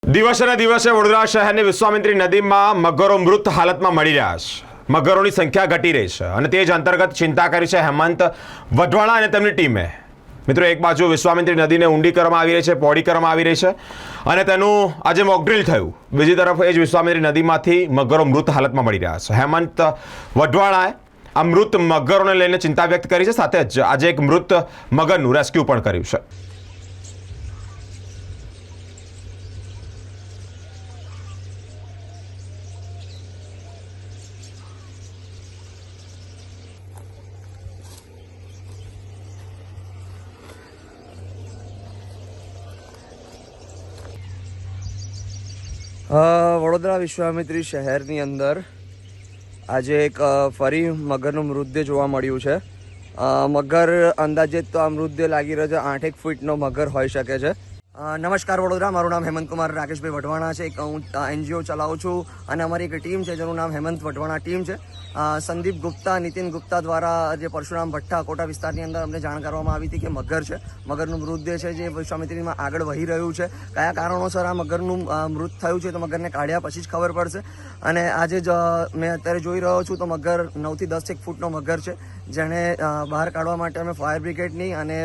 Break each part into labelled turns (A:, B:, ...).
A: દિવસે વડોદરા શહેરની વિશ્વામિત્રી નદીમાં મગરો મૃત હાલતમાં મળી રહ્યા છે. મગરોની સંખ્યા ઘટી રહી છે અને તે જ અંતર્ગત ચિંતા કરી છે હેમંત વઢવાણા અને તેમની ટીમે. મિત્રો, એક બાજુ વિશ્વામિત્રી નદીને ઊંડી કરવામાં આવી રહી છે, પહોળી કરવામાં આવી રહી છે અને તેનું આજે મોકડ્રીલ થયું. બીજી તરફ એ જ વિશ્વામિત્રી નદીમાંથી મગરો મૃત હાલતમાં મળી રહ્યા છે. હેમંત વઢવાણાએ આ મૃત મગરોને લઈને ચિંતા વ્યક્ત કરી છે. સાથે જ આજે એક મૃત મગરનું રેસ્ક્યુ પણ કર્યું છે.
B: વડોદરા વિશ્વામિત્રી શહેરની અંદર આજે એક ફરી મગરનું મૃતદેહ જોવા મળ્યું છે. મગર અંદાજે તો આ મૃતદેહ લાગી રહ્યો છે 8 ફૂટનો મગર હોઈ શકે છે. નમસ્કાર વડોદરા, મારું નામ હેમંત કુમાર રાકેશભાઈ વઢવાણા છે. હું NGO ચલાવું છું અને અમારી એક ટીમ છે જેનું નામ હેમંત વઢવાણા ટીમ છે. સંદીપ ગુપ્તા, નીતિન ગુપ્તા દ્વારા જે પરશુરામ ભઠ્ઠા કોટા વિસ્તારની અંદર અમને જાણ કરવામાં આવી હતી કે મગર છે, મગરનું મૃતદેહ છે જે વિશ્વામિત્રીમાં આગળ વહી રહ્યું છે. કયા કારણોસર આ મગરનું મૃત થયું છે તો મગરને કાઢ્યા પછી જ ખબર પડશે. અને આજે જ મેં અત્યારે જોઈ રહ્યો છું તો મગર 9 થી 10 ફૂટનો મગર છે, જેને બહાર કાઢવા માટે અમે ફાયર બ્રિગેડની અને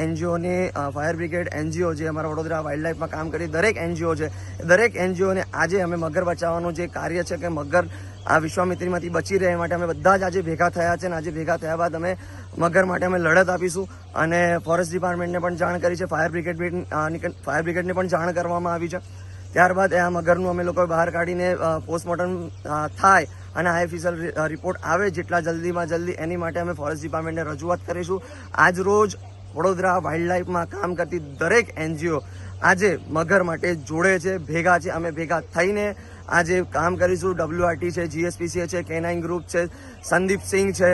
B: NGOની ફાયર બ્રિગેડ NGO જે અમારા વડોદરા વાઇલ્ડલાઇફમાં કામ કરી દરેક NGO છે, દરેક NGOને આજે અમે મગર બચાવવાનું જે કાર્ય છે કે મગર આ વિશ્વામિત્રીમાંથી બચી રહે એ માટે અમે બધા જ આજે ભેગા થયા છે. અને આજે ભેગા થયા બાદ અમે મગર માટે અમે લડત આપીશું અને ફોરેસ્ટ ડિપાર્ટમેન્ટને પણ જાણ કરી છે, ફાયર બ્રિગેડને પણ જાણ કરવામાં આવી છે. ત્યારબાદ આ મગરનું અમે લોકો બહાર કાઢીને પોસ્ટમોર્ટમ થાય અને આઈએફએસએલ રિપોર્ટ આવે જેટલા જલ્દીમાં જલ્દી એની માટે અમે ફોરેસ્ટ ડિપાર્ટમેન્ટને રજૂઆત કરીશું. આજ રોજ વડોદરા વાઇલ્ડલાઇફમાં કામ કરતી દરેક NGO આજે મગર માટે જોડે છે, ભેગા છે. અમે ભેગા થઈને આજે કામ કરીશું. WRT છે, GSPCA છે, K9 ગ્રુપ છે, સંદીપ સિંહ છે,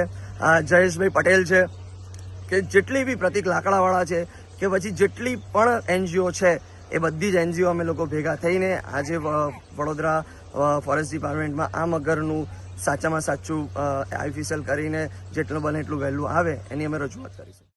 B: જયેશભાઈ પટેલ છે, કે જેટલી બી પ્રતિક લાકડાવાળા છે કે પછી જેટલી પણ NGO છે એ બધી જ NGO અમે લોકો ભેગા થઈને આજે વડોદરા ફોરેસ્ટ ડિપાર્ટમેન્ટમાં આ મગરનું સાચામાં સાચું આઈએફએસએલ કરીને જેટલું બને એટલું વહેલું આવે એની અમે રજૂઆત કરીશું.